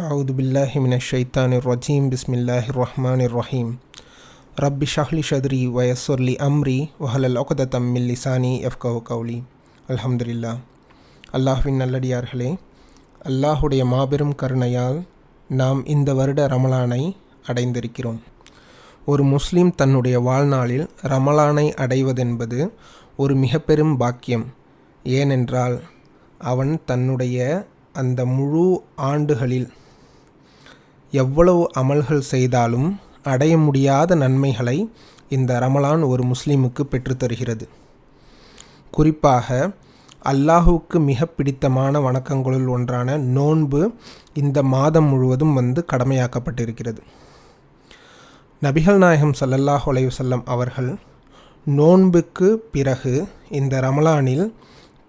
أعوذ بالله من الشيطان الرجيم بسم الله الرحمن الرحيم رب اشرح لي صدري ويسر لي أمري واحلل عقدة من لساني يفقهوا قولي அல்ஹம்துலில்லாஹ். அல்லாஹ்வின் நல்லடியார்களே, அல்லாஹுடைய மாபெரும் கருணையால் நாம் இந்த வருட ரமலானை அடைந்திருக்கிறோம். ஒரு முஸ்லீம் தன்னுடைய வாழ்நாளில் ரமலானை அடைவதென்பது ஒரு மிக பெரும் பாக்கியம். ஏனென்றால் அவன் தன்னுடைய அந்த முழு ஆண்டுகளில் எவ்வளவு அமல்கள் செய்தாலும் அடைய முடியாத நன்மைகளை இந்த ரமலான் ஒரு முஸ்லீமுக்கு பெற்றுத்தருகிறது. குறிப்பாக அல்லாஹுவுக்கு மிக பிடித்தமான வணக்கங்களுள் ஒன்றான நோன்பு இந்த மாதம் முழுவதும் கடமையாக்கப்பட்டிருக்கிறது. நபிகள் நாயகம் ஸல்லல்லாஹு அலைஹி வஸல்லம் அவர்கள் நோன்புக்கு பிறகு இந்த ரமலானில்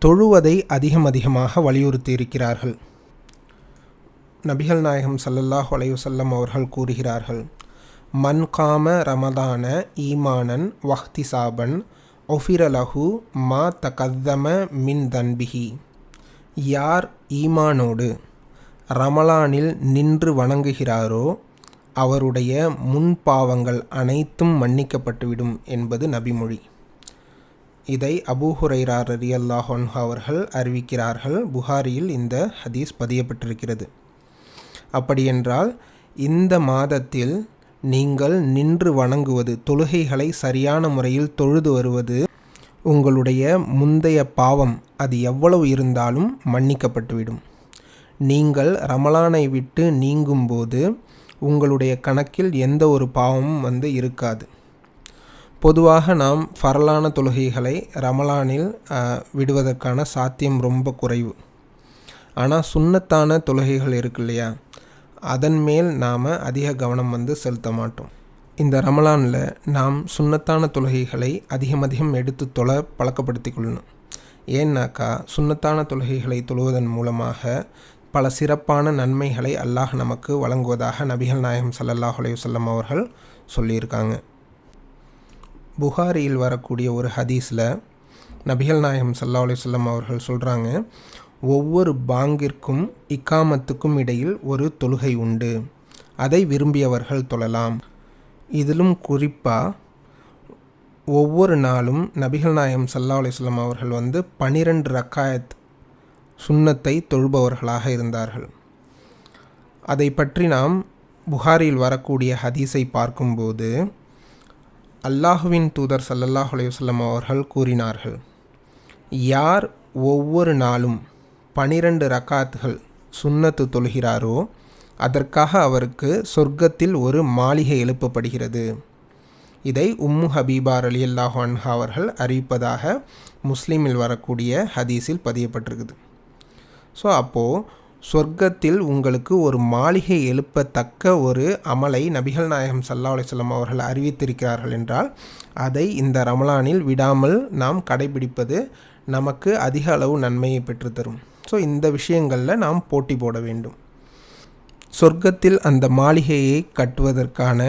தொழுவதை அதிகமாக வலியுறுத்தி இருக்கிறார்கள். நபிகள் நாயகம் ஸல்லல்லாஹு அலைஹி வஸல்லம் அவர்கள் கூறுகிறார்கள், மன் காம ரமதான ஈமானன் வஹ்திசாபன் ஒஃபிர லஹு மா தகத்தம மின் தன்பிஹி. யார் ஈமானோடு ரமலானில் நின்று வணங்குகிறாரோ அவருடைய முன்பாவங்கள் அனைத்தும் மன்னிக்கப்பட்டுவிடும் என்பது நபிமொழி. இதை அபூ ஹுரைரா ரலியல்லாஹு அன்ஹு அவர்கள் அறிவிக்கிறார்கள். புகாரியில் இந்த ஹதீஸ் பதியப்பட்டிருக்கிறது. அப்படியென்றால் இந்த மாதத்தில் நீங்கள் நின்று வணங்குவது, தொழுகைகளை சரியான முறையில் தொழுது வருவது, உங்களுடைய முந்தைய பாவம் அது எவ்வளவு இருந்தாலும் மன்னிக்கப்பட்டுவிடும். நீங்கள் ரமலானை விட்டு நீங்கும்போது உங்களுடைய கணக்கில் எந்த ஒரு பாவமும் இருக்காது. பொதுவாக நாம் ஃபரலான தொழுகைகளை ரமலானில் விடுவதற்கான சாத்தியம் ரொம்ப குறைவு. ஆனால் சுன்னத்தான தொழுகைகள் இருக்கு இல்லையா, அதன் மேல் நாம் அதிக கவனம் செலுத்த மாட்டோம். இந்த ரமலானில் நாம் சுன்னத்தான தொழுகைகளை அதிகம் எடுத்து தொழ பழக்கப்படுத்தி கொள்ளணும். ஏன்னாக்கா சுன்னத்தான தொழுகைகளை தொழுவதன் மூலமாக பல சிறப்பான நன்மைகளை அல்லாஹ் நமக்கு வழங்குவதாக நபிகள் நாயகம் ஸல்லல்லாஹு அலைஹி வஸல்லம் அவர்கள் சொல்லியிருக்காங்க. புகாரியில் வரக்கூடிய ஒரு ஹதீஸில் நபிகள் நாயகம் ஸல்லல்லாஹு அலைஹி வஸல்லம் அவர்கள் சொல்கிறாங்க, ஒவ்வொரு பாங்கிற்கும் இக்காமத்துக்கும் இடையில் ஒரு தொழுகை உண்டு, அதை விரும்பியவர்கள் தொழலாம். இதிலும் குறிப்பாக ஒவ்வொரு நாளும் நபிகள் நாயகம் ஸல்லல்லாஹு அலைஹி வஸல்லம் அவர்கள் 12 ரக்காயத் சுன்னத்தை தொழுபவர்களாக இருந்தார்கள். அதை பற்றி நாம் புகாரியில் வரக்கூடிய ஹதீஸை பார்க்கும்போது அல்லாஹுவின் தூதர் ஸல்லல்லாஹு அலைஹி வஸல்லம் அவர்கள் கூறினார்கள், யார் ஒவ்வொரு நாளும் 12 ரக்காத்துகள் சுன்னத்து தொழுகிறாரோ அதற்காக அவருக்கு சொர்க்கத்தில் ஒரு மாளிகை எழுப்பப்படுகிறது. இதை உம்மு ஹபீபா ரலியல்லாஹு அன்ஹா அவர்கள் அறிவிப்பதாக முஸ்லீமில் வரக்கூடிய ஹதீஸில் பதியப்பட்டிருக்குது. ஸோ அப்போது சொர்க்கத்தில் உங்களுக்கு ஒரு மாளிகை எழுப்பத்தக்க ஒரு அமலை நபிகள் நாயகம் ஸல்லல்லாஹு அலைஹி வஸல்லம் அவர்கள் அறிவித்திருக்கிறார்கள் என்றால் அதை இந்த ரமலானில் விடாமல் நாம் கடைபிடிப்பது நமக்கு அதிக அளவு நன்மையை பெற்றுத்தரும். ஸோ இந்த விஷயங்களில் நாம் போட்டி போட வேண்டும். சொர்க்கத்தில் அந்த மாளிகையை கட்டுவதற்கான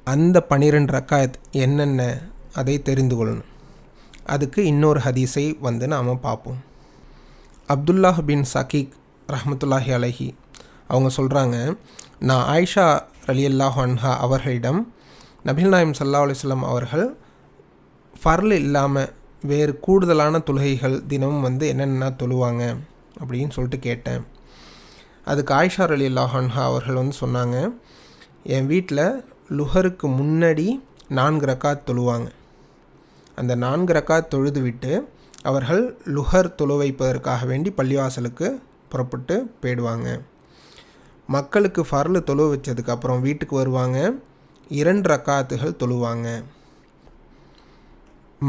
அந்த 12 ரக்காயத் என்னென்ன அதை தெரிந்து கொள்ளணும். அதுக்கு இன்னொரு ஹதீஸை நாம் பார்ப்போம். அப்துல்லாஹ் பின் சகீக் ரஹ்மத்துல்லாஹி அலைஹி அவங்க சொல்கிறாங்க, நான் ஆயிஷா ரலியல்லாஹு அன்ஹா அவர்களிடம் நபிகள் நாயகம் ஸல்லல்லாஹு அலைஹி வஸல்லம் அவர்கள் ஃபர்ல் இல்லாமல் வேறு கூடுதலான தொழுகைகள் தினமும் என்னென்ன தொழுவாங்க அப்படின்னு சொல்லிட்டு கேட்டேன். அதுக்கு ஆயிஷா ரலியல்லாஹு அன்ஹா அவர்கள் சொன்னாங்க, என் வீட்டில் லுஹருக்கு முன்னாடி 4 ரக்காத் தொழுவாங்க. அந்த 4 ரக்காத் தொழுது விட்டு அவர்கள் லுஹர் தொழு வைப்பதற்காக வேண்டி பள்ளிவாசலுக்கு புறப்பட்டு போயிடுவாங்க. மக்களுக்கு ஃபர்லு தொழு வச்சதுக்கப்புறம் வீட்டுக்கு வருவாங்க, 2 ரக்காத்துகள் தொழுவாங்க.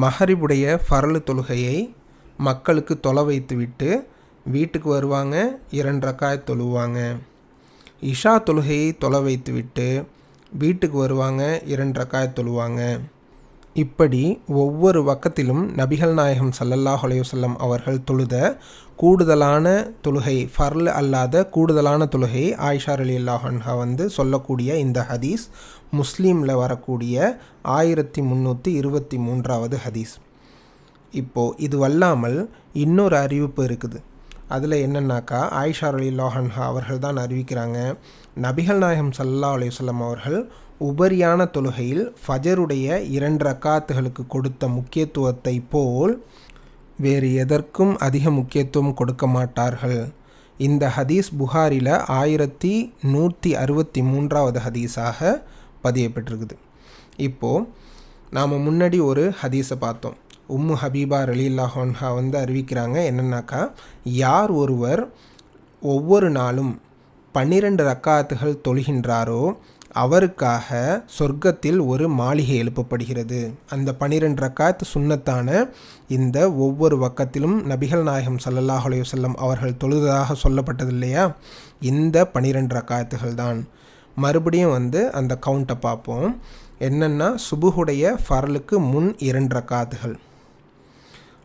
மஹரிபுடைய ஃபர்லு தொழுகையை மக்களுக்கு தொலை வைத்து விட்டு வீட்டுக்கு வருவாங்க, 2 ரக்காத் தொழுவாங்க. இஷா தொழுகையை தொலை வைத்து விட்டு வீட்டுக்கு வருவாங்க, 2 ரக்காத் தொழுவாங்க. இப்படி ஒவ்வொரு வக்கத்திலும் நபிகள் நாயகம் ஸல்லல்லாஹு அலைஹி வஸல்லம் அவர்கள் தொழுத கூடுதலான தொழுகை, ஃபர்ல் அல்லாத கூடுதலான தொழுகை ஆயிஷா ரலியல்லாஹு அன்ஹா சொல்லக்கூடிய இந்த ஹதீஸ் முஸ்லீமில் வரக்கூடிய 1323வது ஹதீஸ். இப்போது இது வல்லாமல் இன்னொரு அறிவிப்பு இருக்குது. அதில் என்னன்னாக்கா ஆயிஷா ரலியல்லாஹு அன்ஹா அவர்கள் தான் அறிவிக்கிறாங்க, நபிகள் நாயகம் ஸல்லல்லாஹு அலைஹி வஸல்லம் அவர்கள் உபரியான தொழுகையில் ஃபஜருடைய 2 ரக்காத்துகளுக்கு கொடுத்த முக்கியத்துவத்தை போல் வேறு எதற்கும் அதிக முக்கியத்துவம் கொடுக்க மாட்டார்கள். இந்த ஹதீஸ் புகாரில் 1163வது ஹதீஸாக பதியப்பட்டிருக்குது. இப்போது நாம் முன்னாடி ஒரு ஹதீஸை பார்த்தோம். உம்மு ஹபீபா ரலியல்லாஹு அன்ஹா அறிவிக்கிறாங்க, என்னன்னாக்கா, யார் ஒருவர் ஒவ்வொரு நாளும் 12 ரக்காத்துகள் தொழுகின்றாரோ அவருக்காக சொர்க்கத்தில் ஒரு மாளிகை எழுப்பப்படுகிறது. அந்த 12 ரக்காத்து சுன்னத்தான இந்த ஒவ்வொரு வக்கத்திலும் நபிகள் நாயகம் ஸல்லல்லாஹு அலைஹி வஸல்லம் அவர்கள் தொழுததாக சொல்லப்பட்டது இல்லையா, இந்த 12 ரக்காத்துகள் தான். மறுபடியும் அந்த கவுண்ட்டை பார்ப்போம். என்னென்னா, சுபுஹுடைய ஃபரலுக்கு முன் 2 ரக்காத்துகள்,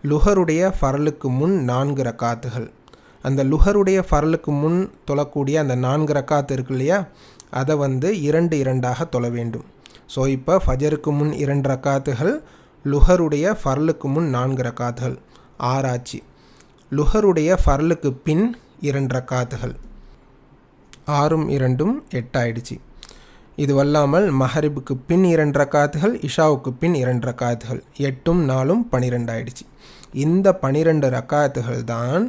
லுஹருடைய ஃபரலுக்கு முன் 4 ரக்காத்துகள். அந்த லுஹருடைய ஃபரலுக்கு முன் தொழக்கூடிய அந்த 4 ரக்காத்து இருக்கு இல்லையா, அதை 2 தொழ வேண்டும். ஸோ இப்போ ஃபஜருக்கு முன் 2 ரக்காத்துகள், லுஹருடைய ஃபரலுக்கு முன் 4 ரக்காத்துகள், 6 ஆச்சு. லுஹருடைய ஃபரலுக்கு பின் 2 ரக்காத்துகள், 6ம் 2ம் 8 ஆயிடுச்சு. இது வல்லாமல் மஹரிபுக்கு பின் 2 ரக்காத்துகள், இஷாவுக்கு பின் 2 ரக்காத்துகள், 8ம் 4ம் 12 ஆயிடுச்சு. இந்த 12 ரக்காத்துகள் தான்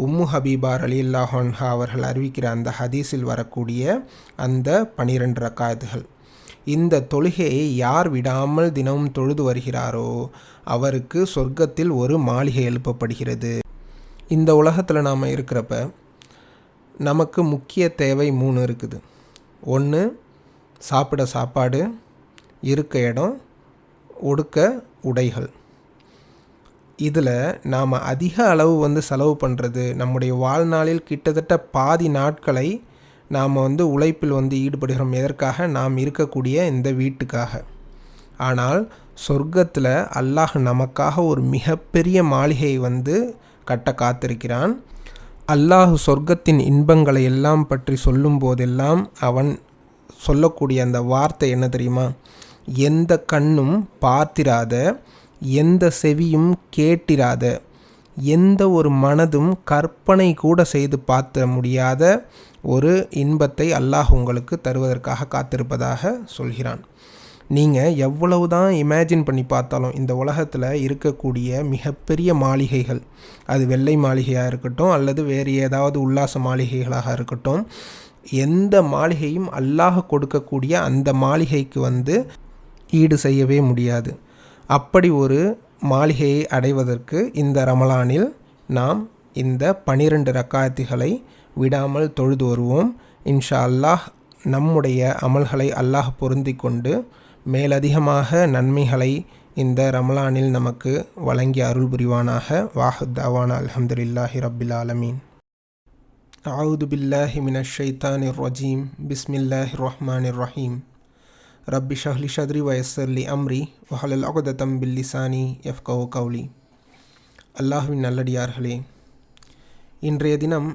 உம்மு ஹபீபா ரலியல்லாஹு அன்ஹா அவர்கள் அறிவிக்கிற அந்த ஹதீஸில் வரக்கூடிய அந்த 12 ரக்காத்துகள். இந்த தொழுகையை யார் விடாமல் தினமும் தொழுது வருகிறாரோ அவருக்கு சொர்க்கத்தில் ஒரு மாளிகை எழுப்பப்படுகிறது. இந்த உலகத்தில் நாம் இருக்கிறப்ப நமக்கு முக்கிய தேவை 3 இருக்குது. 1 சாப்பிட சாப்பாடு, இருக்க இடம், உடுக்க உடைகள். இதில் நாம் அதிக அளவு செலவு பண்ணுறது, நம்முடைய வாழ்நாளில் கிட்டத்தட்ட பாதி நாட்களை நாம் உழைப்பில் ஈடுபடுகிறோம். எதற்காக? நாம் இருக்கக்கூடிய இந்த வீட்டுக்காக. ஆனால் சொர்க்கத்தில் அல்லாஹ் நமக்காக ஒரு மிகப்பெரிய மாளிகையை கட்ட காத்திருக்கிறான். அல்லாஹ் சொர்க்கத்தின் இன்பங்களை எல்லாம் பற்றி சொல்லும் போதெல்லாம் அவன் சொல்லக்கூடிய அந்த வார்த்தை என்ன தெரியுமா? எந்த கண்ணும் பார்த்திராத, எந்த செவியும் கேட்டிராத, எந்த ஒரு மனதும் கற்பனை கூட செய்து பார்த்த முடியாத ஒரு இன்பத்தை அல்லாஹ் உங்களுக்கு தருவதற்காக காத்திருப்பதாக சொல்கிறான். நீங்கள் எவ்வளவு தான் இமேஜின் பண்ணி பார்த்தாலும் இந்த உலகத்தில் இருக்கக்கூடிய மிகப்பெரிய மாளிகைகள், அது வெள்ளை மாளிகையாக இருக்கட்டும் அல்லது வேறு ஏதாவது உல்லாச மாளிகைகளாக இருக்கட்டும், எந்த மாளிகையும் அல்லாஹ் கொடுக்கக்கூடிய அந்த மாளிகைக்கு ஈடு செய்யவே முடியாது. அப்படி ஒரு மாளிகையை அடைவதற்கு இந்த ரமலானில் நாம் இந்த 12 ரக்காத்துகளை விடாமல் தொழுது வருவோம். இன்ஷா அல்லாஹ் நம்முடைய அமல்களை அல்லாஹ் பொருந்தி கொண்டு மேலதிகமாக நன்மைகளை இந்த ரமலானில் நமக்கு வழங்கி அருள் புரிவானாக. வாஹித் தாவானா அல்ஹம்துலில்லாஹி ரப்பில் ஆலமீன். அஊது பில்லாஹி மினஷ் ஷைத்தானிர் ரஜீம். பிஸ்மில்லாஹிர் ரஹ்மானிர் ரஹீம். ரப்பி ஷ்ரஹ்லி ஸத்ரி வயஸ்ஸிர்லி அம்ரி வஹலுல் உக்ததம் மின் லிசானி யஃப்கஹு கௌலி. அல்லாஹ்வின் நல்லடியார்களே, இன்றைய தினம்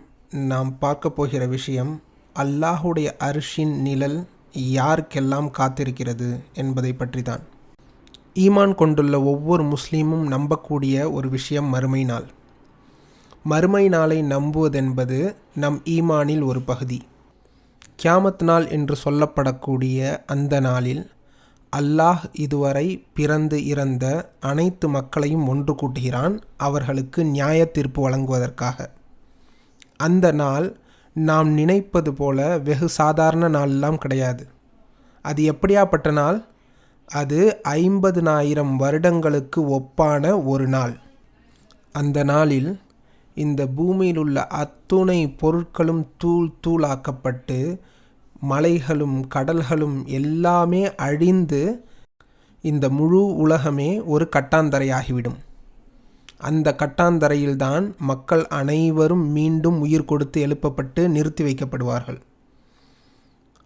நாம் பார்க்க போகிற விஷயம் அல்லாஹுடைய அர்ஷின் நிழல் யாருக்கெல்லாம் காத்திருக்கிறது என்பதை பற்றி தான். ஈமான் கொண்டுள்ள ஒவ்வொரு முஸ்லீமும் நம்பக்கூடிய ஒரு விஷயம் மறுமை நாள். மறுமை நாளை நம்புவதென்பது நம் ஈமானில் ஒரு பகுதி. கியாமத் நாள் என்று சொல்லப்படக்கூடிய அந்த நாளில் அல்லாஹ் இதுவரை பிறந்து இறந்த அனைத்து மக்களையும் ஒன்று கூட்டுகிறான், அவர்களுக்கு நியாய தீர்ப்பு வழங்குவதற்காக. அந்த நாள் நாம் நினைப்பது போல வெகு சாதாரண நாளெல்லாம் கிடையாது. அது எப்படியாப்பட்ட நாள்? அது 50,000 வருடங்களுக்கு ஒப்பான ஒரு நாள். அந்த நாளில் இந்த பூமியில் உள்ள அத்துணை பொருட்களும் தூள் தூளாக்கப்பட்டு மலைகளும் கடல்களும் எல்லாமே அழிந்து இந்த முழு உலகமே ஒரு கட்டாந்தரையாகிவிடும். அந்த கட்டாந்தரையில்தான் மக்கள் அனைவரும் மீண்டும் உயிர் கொடுத்து எழுப்பப்பட்டு நிறுத்தி வைக்கப்படுவார்கள்.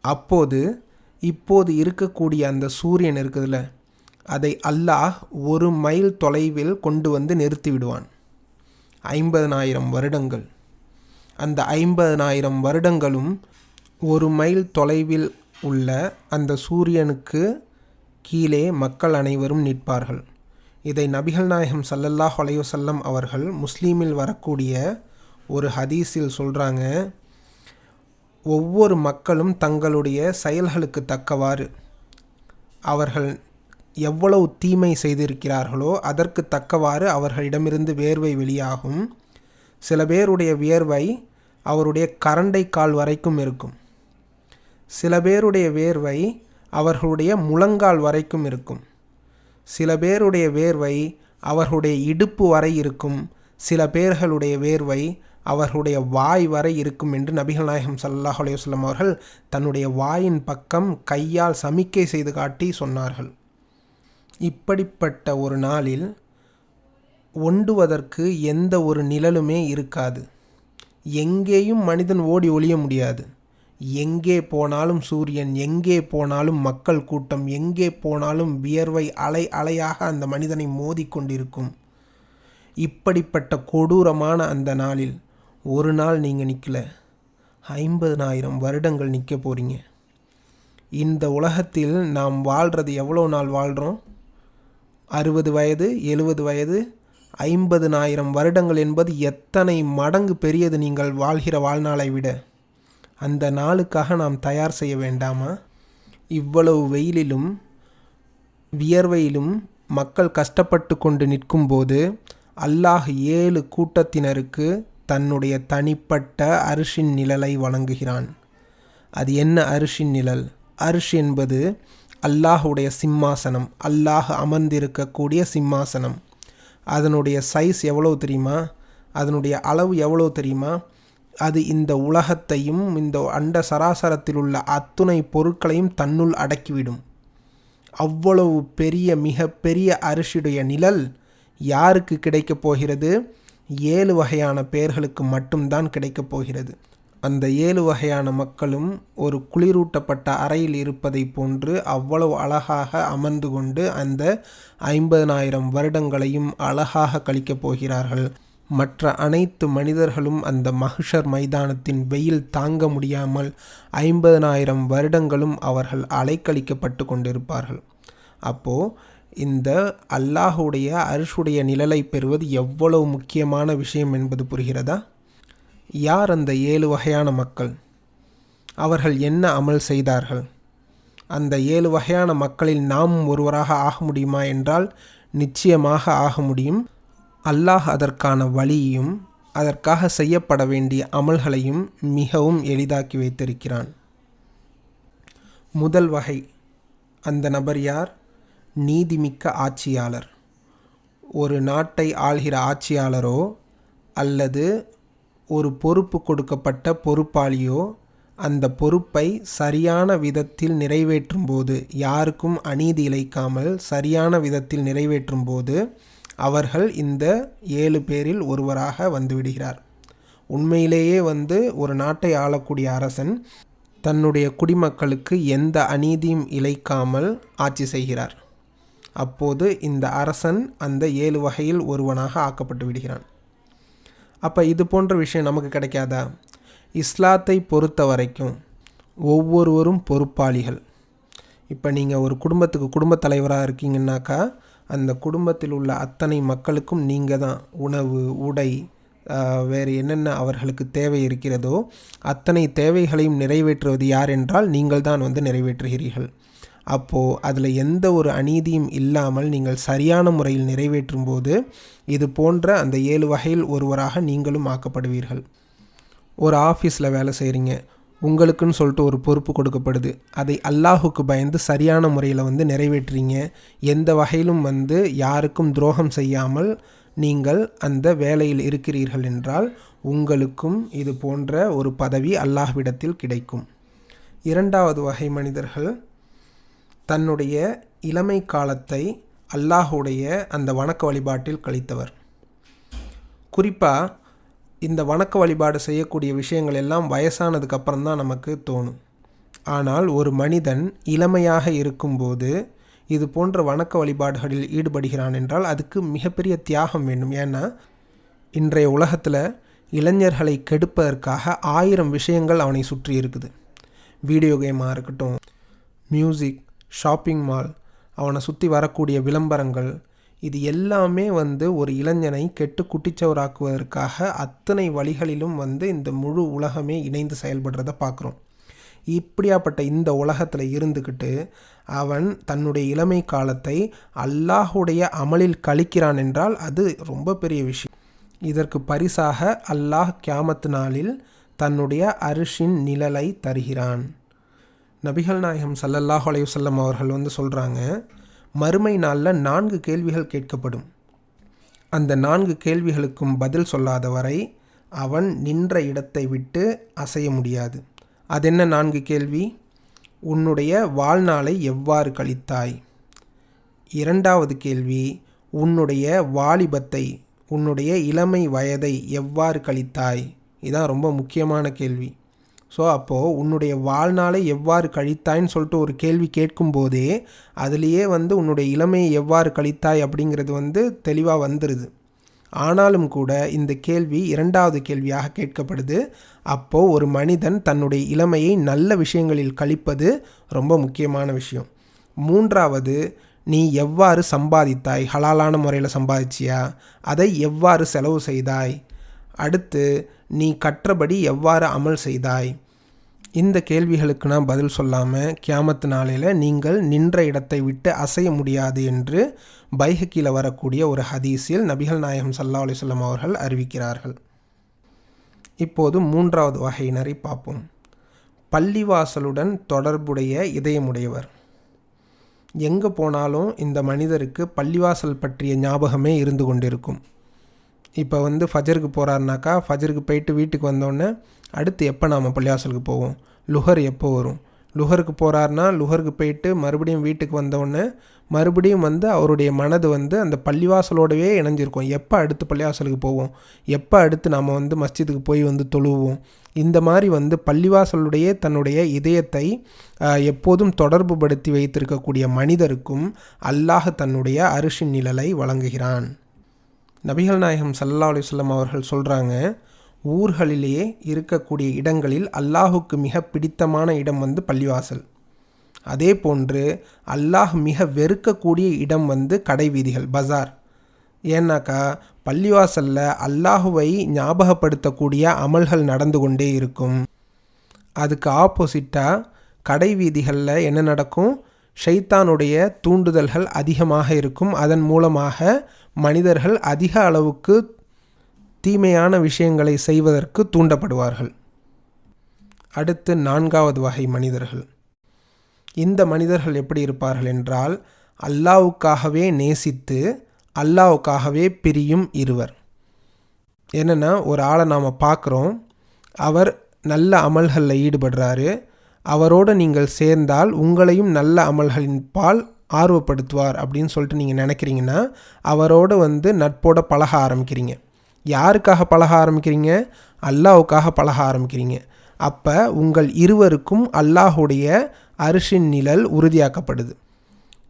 அப்போது இப்போது இருக்கக்கூடிய அந்த சூரியன் இருக்குதுல்ல, அதை அல்லாஹ் 1 மைல் தொலைவில் கொண்டு நிறுத்தி விடுவான். 50,000 வருடங்கள். அந்த 50,000 வருடங்களும் 1 மைல் தொலைவில் உள்ள அந்த சூரியனுக்கு கீழே மக்கள் அனைவரும் நிற்பார்கள். இதை நபிகள் நாயகம் ஸல்லல்லாஹு அலைஹி வஸல்லம் அவர்கள் முஸ்லீமில் வரக்கூடிய ஒரு ஹதீஸில் சொல்கிறாங்க, ஒவ்வொரு மக்களும் தங்களுடைய செயல்களுக்கு தக்கவாறு அவர்கள் எவ்வளவு தீமை செய்திருக்கிறார்களோ அதற்கு தக்கவாறு அவர்களிடமிருந்து வேர்வை வெளியாகும். சில பேருடைய வியர்வை அவருடைய கரண்டை கால் வரைக்கும் இருக்கும். சில பேருடைய வேர்வை அவர்களுடைய முழங்கால் வரைக்கும் இருக்கும். சில பேருடைய வேர்வை அவர்களுடைய இடுப்பு வரை இருக்கும். சில பேர்களுடைய வேர்வை அவர்களுடைய வாய் வரை இருக்கும் என்று நபிகள் நாயகம் ஸல்லல்லாஹு அலைஹி வஸல்லம் அவர்கள் தன்னுடைய வாயின் பக்கம் கையால் சமிக்கை செய்து காட்டி சொன்னார்கள். இப்படிப்பட்ட ஒரு நாளில் ஒண்டுவதற்கு எந்த ஒரு நிழலுமே இருக்காது. எங்கேயும் மனிதன் ஓடி ஒளிய முடியாது. எங்கே போனாலும் சூரியன், எங்கே போனாலும் மக்கள் கூட்டம், எங்கே போனாலும் வியர்வை அலை அலையாக அந்த மனிதனை மோதிக்கொண்டிருக்கும். இப்படிப்பட்ட கொடூரமான அந்த நாளில் ஒரு நாள் நீங்கள் நிற்கல, 50,000 வருடங்கள் நிற்க போகிறீங்க. இந்த உலகத்தில் நாம் வாழ்கிறது எவ்வளோ நாள் வாழ்கிறோம்? 60 வயது, 70 வயது, 50,000 வருடங்கள் என்பது எத்தனை மடங்கு பெரியது நீங்கள் வாழ்கிற வாழ்நாளை விட. அந்த நாளுக்காக நாம் தயார் செய்ய வேண்டாமா? இவ்வளவு வெயிலிலும் வியர்வையிலும் மக்கள் கஷ்டப்பட்டு கொண்டு நிற்கும்போது அல்லாஹ் 7 கூட்டத்தினருக்கு தன்னுடைய தனிப்பட்ட அரிஷின் நிழலை வழங்குகிறான். அது என்ன அரிஷின் நிழல்? அரிஷ் என்பது அல்லாஹுடைய சிம்மாசனம், அல்லாஹ் அமர்ந்திருக்கக்கூடிய சிம்மாசனம். அதனுடைய சைஸ் எவ்வளோ தெரியுமா? அதனுடைய அளவு எவ்வளோ தெரியுமா? அது இந்த உலகத்தையும் இந்த அண்ட சராசரத்தில் உள்ள அத்துணை பொருட்களையும் தன்னுள் அடக்கிவிடும். அவ்வளவு பெரிய மிக பெரிய அரிசியுடைய நிழல் யாருக்கு கிடைக்கப் போகிறது? 7 வகையான பேர்களுக்கு மட்டும்தான் கிடைக்கப் போகிறது. அந்த 7 வகையான மக்களும் ஒரு குளிரூட்டப்பட்ட அறையில் இருப்பதை போன்று அவ்வளவு அழகாக அமர்ந்து கொண்டு அந்த 50,000 வருடங்களையும் அழகாக கழிக்கப் போகிறார்கள். மற்ற அனைத்து மனிதர்களும் அந்த மஹ்ஷர் மைதானத்தின் வெயில் தாங்க முடியாமல் 50,000 வருடங்களும் அவர்கள் அலைக்கழிக்கப்பட்டு கொண்டிருப்பார்கள். அப்போது இந்த அல்லாஹுடைய அர்ஷுடைய நிழலை பெறுவது எவ்வளவு முக்கியமான விஷயம் என்பது புரிகிறதா? யார் அந்த 7 வகையான மக்கள்? அவர்கள் என்ன அமல் செய்தார்கள்? அந்த 7 வகையான மக்களில் நாம் ஒருவராக ஆக முடியுமா என்றால் நிச்சயமாக ஆக முடியும். அல்லாஹ் அதற்கான வழியையும் அதற்காக செய்யப்பட வேண்டிய அமல்களையும் மிகவும் எளிதாக்கி வைத்திருக்கிறான். முதல் வகை, அந்த நபர் யார்? நீதிமிக்க ஆட்சியாளர். ஒரு நாட்டை ஆள்கிற ஆட்சியாளரோ அல்லது ஒரு பொறுப்பு கொடுக்கப்பட்ட பொறுப்பாளியோ அந்த பொறுப்பை சரியான விதத்தில் நிறைவேற்றும் போது, யாருக்கும் அநீதி இழைக்காமல் சரியான விதத்தில் நிறைவேற்றும் போது அவர்கள் இந்த 7 பேரில் ஒருவராக வந்துவிடுகிறார். உண்மையிலேயே ஒரு நாட்டை ஆளக்கூடிய அரசன் தன்னுடைய குடிமக்களுக்கு எந்த அநீதியும் இழைக்காமல் ஆட்சி செய்கிறார். அப்போது இந்த அரசன் அந்த 7 வகையில் ஒருவனாக ஆக்கப்பட்டு விடுகிறான். அப்போ இது போன்ற விஷயம் நமக்கு கிடைக்காதா? இஸ்லாத்தை பொறுத்த வரைக்கும் ஒவ்வொருவரும் பொறுப்பாளிகள். இப்போ நீங்கள் ஒரு குடும்பத்துக்கு குடும்பத் தலைவராக இருக்கீங்கன்னாக்கா அந்த குடும்பத்தில் உள்ள அத்தனை மக்களுக்கும் நீங்கள் தான் உணவு, உடை, வேறு என்னென்ன அவர்களுக்கு தேவை இருக்கிறதோ அத்தனை தேவைகளையும் நிறைவேற்றுவது யார் என்றால் நீங்கள் தான் நிறைவேற்றுகிறீர்கள். அப்போது அதில் எந்த ஒரு அநீதியும் இல்லாமல் நீங்கள் சரியான முறையில் நிறைவேற்றும் போது இது போன்ற அந்த 7 வகையில் ஒருவராக நீங்களும் ஆக்கப்படுவீர்கள். ஒரு ஆஃபீஸில் வேலை செய்கிறீங்க, உங்களுக்குன்னு சொல்லிட்டு ஒரு பொறுப்பு கொடுக்கப்படுது. அதை அல்லாஹுக்கு பயந்து சரியான முறையில் நிறைவேற்றுறீங்க. எந்த வகையிலும் யாருக்கும் துரோகம் செய்யாமல் நீங்கள் அந்த வேலையில் இருக்கிறீர்கள் என்றால் உங்களுக்கும் இது போன்ற ஒரு பதவி அல்லாஹ்விடத்தில் கிடைக்கும். இரண்டாவது வகை மனிதர்கள் தன்னுடைய இளமை காலத்தை அல்லாஹுடைய அந்த வணக்க வழிபாட்டில் கழித்தவர். குறிப்பாக இந்த வணக்க வழிபாடு செய்யக்கூடிய விஷயங்கள் எல்லாம் வயசானதுக்கு அப்புறம் தான் நமக்கு தோணும். ஆனால் ஒரு மனிதன் இளமையாக இருக்கும்போது இது போன்ற வணக்க வழிபாடுகளில் ஈடுபடுகிறான் என்றால் அதுக்கு மிகப்பெரிய தியாகம் வேண்டும். ஏன்னா இன்றைய உலகத்தில் இளைஞர்களை கெடுப்பதற்காக 1000 விஷயங்கள் அவனை சுற்றி இருக்குது. வீடியோ கேமாக இருக்கட்டும், மியூசிக், ஷாப்பிங் மால், அவனை சுற்றி வரக்கூடிய விளம்பரங்கள், இது எல்லாமே ஒரு இளைஞனை கெட்டு குட்டிச்சவராக்குவதற்காக அத்தனை வழிகளிலும் இந்த முழு உலகமே இணைந்து செயல்படுறத பார்க்குறோம். இப்படியாப்பட்ட இந்த உலகத்தில் இருந்துக்கிட்டு அவன் தன்னுடைய இளமை காலத்தை அல்லாஹுடைய அமலில் கழிக்கிறான் என்றால் அது ரொம்ப பெரிய விஷயம். இதற்கு பரிசாக அல்லாஹ் கியாமத்து நாளில் தன்னுடைய அரிஷின் நிழலை தருகிறான். நபிகள் நாயகம் ஸல்லல்லாஹு அலைஹி வஸல்லம் அவர்கள் சொல்கிறாங்க, மறுமை நாளில் 4 கேள்விகள் கேட்கப்படும். அந்த 4 கேள்விகளுக்கும் பதில் சொல்லாத வரை அவன் நின்ற இடத்தை விட்டு அசைய முடியாது. அது என்ன 4 கேள்வி? உன்னுடைய வாழ்நாளை எவ்வாறு கழித்தாய்? 2வது கேள்வி, உன்னுடைய வாலிபத்தை, உன்னுடைய இளமை வயதை எவ்வாறு கழித்தாய்? இதுதான் ரொம்ப முக்கியமான கேள்வி. ஸோ அப்போது உன்னுடைய வாழ்நாளை எவ்வாறு கழித்தாய்ன்னு சொல்லிட்டு ஒரு கேள்வி கேட்கும்போதே அதுலேயே உன்னுடைய இளமையை எவ்வாறு கழித்தாய் அப்படிங்கிறது தெளிவாக வந்துடுது. ஆனாலும் கூட இந்த கேள்வி 2வது கேள்வியாக கேட்கப்படுது. அப்போது ஒரு மனிதன் தன்னுடைய இளமையை நல்ல விஷயங்களில் கழிப்பது ரொம்ப முக்கியமான விஷயம். 3வது, நீ எவ்வாறு சம்பாதித்தாய்? ஹலாலான முறையில் சம்பாதிச்சியா? அதை எவ்வாறு செலவு செய்தாய்? அடுத்து, நீ கற்றபடி எவ்வாறு அமல் செய்தாய்? இந்த கேள்விகளுக்கு நான் பதில் சொல்லாமல் கியாமத்து நாளில் நீங்கள் நின்ற இடத்தை விட்டு அசைய முடியாது என்று பைஹக்கியில் வரக்கூடிய ஒரு ஹதீஸில் நபிகள் நாயகம் ஸல்லல்லாஹு அலைஹி வஸல்லம் அவர்கள் அறிவிக்கிறார்கள். இப்போது 3வது வகையினரை பார்ப்போம். பள்ளிவாசலுடன் தொடர்புடைய இதயமுடையவர். எங்கே போனாலும் இந்த மனிதருக்கு பள்ளிவாசல் பற்றிய ஞாபகமே இருந்து கொண்டிருக்கும். இப்போ ஃபஜருக்கு போகிறாருனாக்கா ஃபஜருக்கு போயிட்டு வீட்டுக்கு வந்தோடனே அடுத்து எப்போ நாம் பள்ளிவாசலுக்கு போவோம்? லுஹர் எப்போ வரும்? லுஹருக்கு போகிறாருனா லுஹருக்கு போயிட்டு மறுபடியும் வீட்டுக்கு வந்தோடனே மறுபடியும் அவருடைய மனது அந்த பள்ளிவாசலோடவே இணைஞ்சிருக்கும். எப்போ அடுத்து பள்ளிவாசலுக்கு போவோம்? எப்போ அடுத்து நாம் மஸ்ஜிதுக்கு போய் தொழுவோம்? இந்த மாதிரி பள்ளிவாசலுடைய தன்னுடைய இதயத்தை எப்போதும் தொடர்பு படுத்தி வைத்திருக்கக்கூடிய மனிதருக்கும் அல்லாஹ் தன்னுடைய அரிஷின் நிழலை வழங்குகிறான். நபிகள் நாயகம் ஸல்லல்லாஹு அலைஹி வஸல்லம் அவர்கள் சொல்கிறாங்க, ஊர்களிலேயே இருக்கக்கூடிய இடங்களில் அல்லாஹுக்கு மிக பிடித்தமான இடம் பள்ளிவாசல். அதே போன்று அல்லாஹ் மிக வெறுக்கக்கூடிய இடம் கடை வீதிகள், பஜார். ஏன்னாக்கா பள்ளிவாசலில் அல்லாஹுவை ஞாபகப்படுத்தக்கூடிய அமல்கள் நடந்து கொண்டே இருக்கும். அதுக்கு ஆப்போசிட்டாக கடை வீதிகளில் என்ன நடக்கும்? ஷைத்தானுடைய தூண்டுதல்கள் அதிகமாக இருக்கும். அதன் மூலமாக மனிதர்கள் அதிக அளவுக்கு தீமையான விஷயங்களை செய்வதற்கு தூண்டப்படுவார்கள். அடுத்து 4வது வகை மனிதர்கள். இந்த மனிதர்கள் எப்படி இருப்பார்கள் என்றால், அல்லாஹ்வுக்காகவே நேசித்து அல்லாஹ்வுக்காகவே பிரியும் இருவர். என்னென்னா, ஒரு ஆளை நாம் பார்க்குறோம், அவர் நல்ல அமல்களில் ஈடுபடுறாரு. அவரோடு நீங்கள் சேர்ந்தால் உங்களையும் நல்ல அமல்களின் பால் ஆர்வப்படுத்துவார் அப்படின்னு சொல்லிட்டு நீங்கள் நினைக்கிறீங்கன்னா அவரோடு நட்போட பழக ஆரம்பிக்கிறீங்க. யாருக்காக பழக ஆரம்பிக்கிறீங்க? அல்லாஹ்வுக்காக பழக ஆரம்பிக்கிறீங்க. அப்போ உங்கள் இருவருக்கும் அல்லாஹுடைய அரிஷின் நிழல் உறுதியாக்கப்படுது.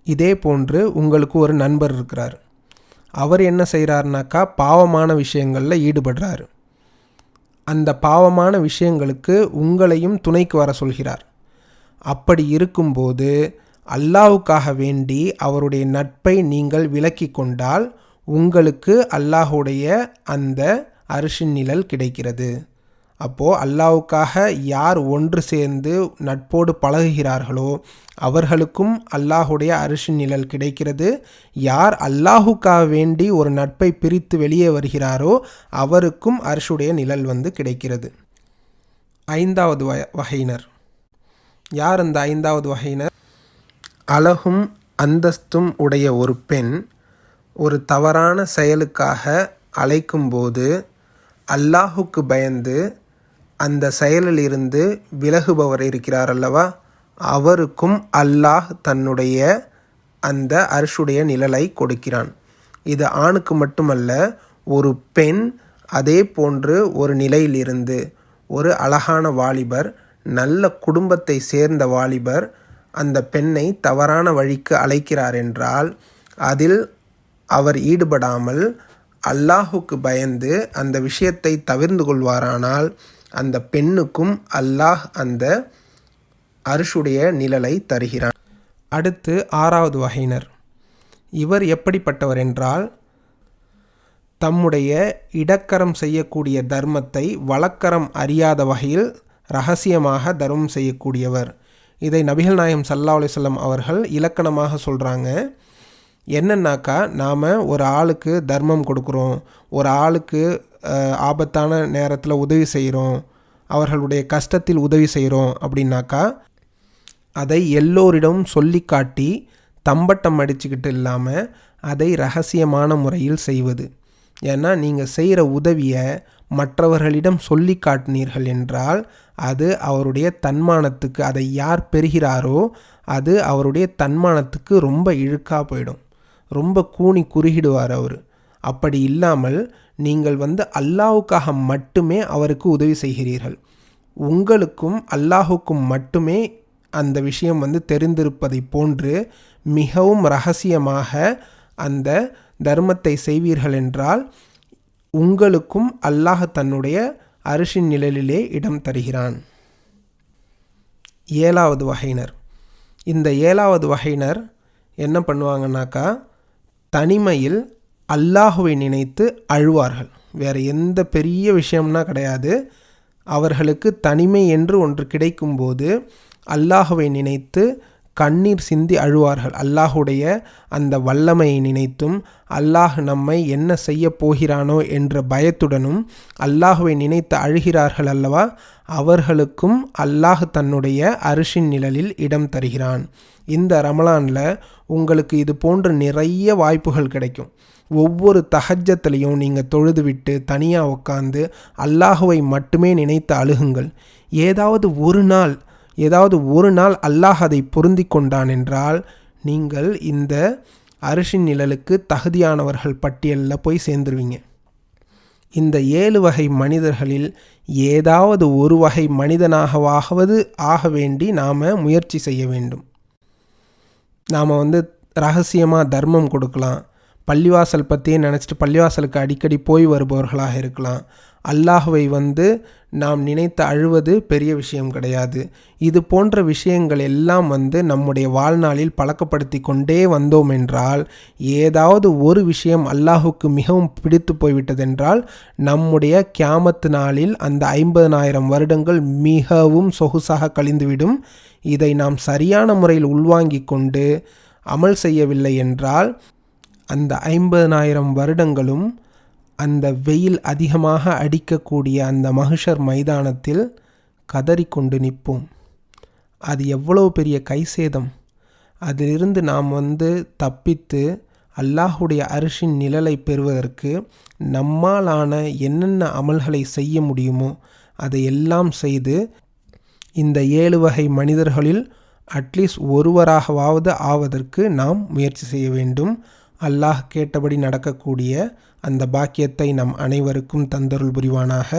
இதே போன்று உங்களுக்கு ஒரு நண்பர் இருக்கிறார். அவர் என்ன செய்கிறாருனாக்கா பாவமான விஷயங்களில் ஈடுபடுறாரு. அந்த பாவமான விஷயங்களுக்கு உங்களையும் துணைக்கு வர சொல்கிறார். அப்படி இருக்கும்போது அல்லாஹ்வுக்காக வேண்டி அவருடைய நட்பை நீங்கள் விலக்கி கொண்டால் உங்களுக்கு அல்லாஹுடைய அந்த அரிஷின் நிழல் கிடைக்கிறது. அப்போது அல்லாஹ்வுக்காக யார் ஒன்று சேர்ந்து நட்போடு பழகுகிறார்களோ அவர்களுக்கும் அல்லாஹுடைய அரிஷின் நிழல் கிடைக்கிறது. யார் அல்லாஹுக்காக வேண்டி ஒரு நட்பை பிரித்து வெளியே வருகிறாரோ அவருக்கும் அரிஷுடைய நிழல் கிடைக்கிறது. 5வது வகையினர். யார் அந்த 5வது வகையினர்? அழகும் அந்தஸ்தும் உடைய ஒரு பெண் ஒரு தவறான செயலுக்காக அழைக்கும்போது அல்லாஹுக்கு பயந்து அந்த செயலிலிருந்து விலகுபவர் இருக்கிறார் அல்லவா, அவருக்கும் அல்லாஹ் தன்னுடைய அந்த அர்ஷுடைய நிழலை கொடுக்கிறான். இது ஆணுக்கு மட்டுமல்ல, ஒரு பெண் அதே போன்று ஒரு நிலையிலிருந்து ஒரு அழகான வாலிபர், நல்ல குடும்பத்தை சேர்ந்த வாலிபர் அந்த பெண்ணை தவறான வழிக்கு அழைக்கிறார் என்றால் அதில் அவர் ஈடுபடாமல் அல்லாஹுக்கு பயந்து அந்த விஷயத்தை தவிர்ந்து கொள்வாரானால் அந்த பெண்ணுக்கும் அல்லாஹ் அந்த அர்ஷுடைய நிழலை தருகிறான். அடுத்து 6வது வகையினர். இவர் எப்படிப்பட்டவர் என்றால், தம்முடைய இடக்கரம் செய்யக்கூடிய தர்மத்தை வலக்கரம் அறியாத வகையில் இரகசியமாக தர்மம் செய்யக்கூடியவர். இதை நபிகள் நாயகம் ஸல்லல்லாஹு அலைஹி வஸல்லம் அவர்கள் இலக்கணமாக சொல்கிறாங்க. என்னன்னாக்கா, நாம் ஒரு ஆளுக்கு தர்மம் கொடுக்குறோம், ஒரு ஆளுக்கு ஆபத்தான நேரத்தில் உதவி செய்கிறோம், அவர்களுடைய கஷ்டத்தில் உதவி செய்கிறோம் அப்படின்னாக்கா, அதை எல்லோரிடமும் சொல்லி காட்டி தம்பட்டம் அடிச்சுக்கிட்டு இல்லாமல் அதை இரகசியமான முறையில் செய்வது. ஏன்னா நீங்கள் செய்கிற உதவியை மற்றவர்களிடம் சொல்லி காட்டினீர்கள் என்றால் அது அவருடைய தன்மானத்துக்கு, அதை யார் பெறுகிறாரோ அது அவருடைய தன்மானத்துக்கு ரொம்ப இழுக்காக போயிடும், ரொம்ப கூனி குறுகிடுவார் அவர். அப்படி இல்லாமல் நீங்கள் அல்லாஹ்வுக்காக மட்டுமே அவருக்கு உதவி செய்கிறீர்கள். உங்களுக்கும் அல்லாஹுக்கும் மட்டுமே அந்த விஷயம் தெரிந்திருப்பதை போன்று மிகவும் இரகசியமாக அந்த தர்மத்தை செய்வீர்கள் என்றால் உங்களுக்கும் அல்லாஹ் தன்னுடைய அரிசின் நிழலிலே இடம் தருகிறான். 7வது வகையினர். இந்த 7வது வகையினர் என்ன பண்ணுவாங்கன்னாக்கா, தனிமையில் அல்லாஹுவை நினைத்து அழுவார்கள். வேறு எந்த பெரிய விஷயம்னா கிடையாது. அவர்களுக்கு தனிமை என்று ஒன்று கிடைக்கும்போது அல்லாஹுவை நினைத்து கண்ணீர் சிந்தி அழுவார்கள். அல்லாஹுடைய அந்த வல்லமையை நினைத்தும், அல்லாஹ் நம்மை என்ன செய்ய போகிறானோ என்ற பயத்துடனும் அல்லாஹுவை நினைத்து அழுகிறார்கள் அல்லவா, அவர்களுக்கும் அல்லாஹ் தன்னுடைய அரிசின் நிழலில் இடம் தருகிறான். இந்த ரமலானில் உங்களுக்கு இது போன்ற நிறைய வாய்ப்புகள் கிடைக்கும். ஒவ்வொரு தஹஜ்ஜத்துலையும் நீங்கள் தொழுது விட்டு தனியாக உட்காந்து அல்லாஹுவை மட்டுமே நினைத்து அழுகுங்கள். ஏதாவது ஒரு நாள் அல்லாஹ் அதை பொருந்தி கொண்டான் என்றால் நீங்கள் இந்த அரிசின் நிழலுக்கு தகுதியானவர்கள் பட்டியலில் போய் சேர்ந்துருவீங்க. இந்த 7 வகை மனிதர்களில் ஏதாவது ஒரு வகை மனிதனாகவாவது ஆக வேண்டி நாம் முயற்சி செய்ய வேண்டும். நாம் ரகசியமாக தர்மம் கொடுக்கலாம், பள்ளிவாசல் பற்றியே நினச்சிட்டு பள்ளிவாசலுக்கு அடிக்கடி போய் வருபவர்களாக இருக்கலாம். அல்லாஹுவை நாம் நினைத்து அழுவது பெரிய விஷயம் கிடையாது. இது போன்ற விஷயங்கள் எல்லாம் நம்முடைய வாழ்நாளில் பழக்கப்படுத்தி கொண்டே வந்தோம் என்றால், ஏதாவது ஒரு விஷயம் அல்லாஹுக்கு மிகவும் பிடித்து போய்விட்டதென்றால் நம்முடைய கியாமத்து நாளில் அந்த 50,000 வருடங்கள் மிகவும் சொகுசாக கழிந்துவிடும். இதை நாம் சரியான முறையில் உள்வாங்கிக் கொண்டு அமல் செய்யவில்லை என்றால் அந்த 50,000 வருடங்களும் அந்த வெயில் அதிகமாக அடிக்கக்கூடிய அந்த மஹ்ஷர் மைதானத்தில் கதறிக்கொண்டு நிற்போம். அது எவ்வளவு பெரிய கைசேதம். அதிலிருந்து நாம் தப்பித்து அல்லாஹுடைய அரிசின் நிழலை பெறுவதற்கு நம்மாலான என்னென்ன அமல்களை செய்ய முடியுமோ அதையெல்லாம் செய்து இந்த 7 வகை மனிதர்களில் அட்லீஸ்ட் ஒருவராகவாவது ஆவதற்கு நாம் முயற்சி செய்ய வேண்டும். அல்லாஹ் கேட்டபடி நடக்கக்கூடிய அந்த பாக்கியத்தை நம் அனைவருக்கும் தந்தருள் புரிவானாக.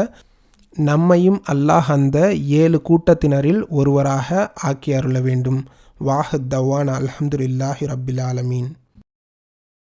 நம்மையும் அல்லாஹ் அந்த 7 கூட்டத்தினரில் ஒருவராக ஆக்கி அருள வேண்டும். வாஹித் தவான் அல்ஹம்துலில்லாஹி ரப்பில் ஆலமீன்.